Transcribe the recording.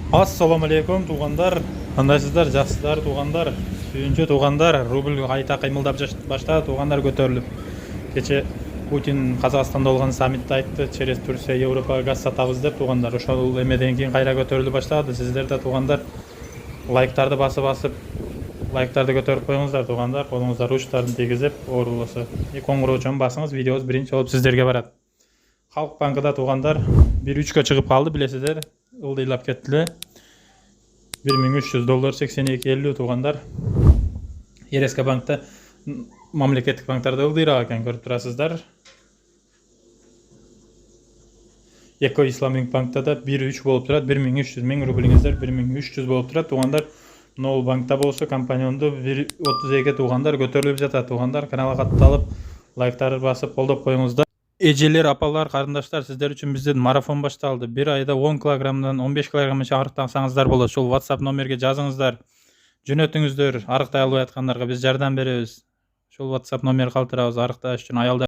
Assalamu алейкум туғандар. Қандайсыздар, жақсыздар туғандар. Сүйінші туғандар, рубль қайта қимылдап баштады, туғандар көтеріліп. Кеше Путин Қазақстанда болған саммитте айтты, через Турция Европаға газ сатабыз деп туғандар. Ошол эмеден кийин кайра көтеріліп баштады. Сіздер де туғандар лайктарды басып, лайктарды көтеріп қойыңыздар туғандар. Қолыңыздар уштарын тигізіп, оор болса. Коңгуроочун басыңыз, видеобуз биринчи болуп сіздерге барат. Халк банкыда туғандар 1.3-кө чыгып калды, билесиздер. Ылдыйлап кеттиле. $1300 82.50 туғандар. РСК банкта, мамлекеттик банктарда ылдыйраак экен, көрүп турасыздар. Эко Исламик банкта да 1.3 болуп турат, 1300 миң рублиңиздер 1300 болуп турат туғандар. Нол банкта болсо компанионду 1.32 туғандар көтөрүлүп жатат туғандар. Каналга катталып, лайктарды басып колдоп коюңуздар. Эжелер, апалар, карындаштар, сиздер үчүн бизден марафон башталды. Бир айда 10 килограммдан 15 килограммча арыктансаңыздар болот. Ошол WhatsApp номерге жазыңыздар. Жөнөтүңүздөр, арыктай албай аткандарга биз жардам беребиз. Ошол WhatsApp номер калтырабыз арыкташ үчүн аялдар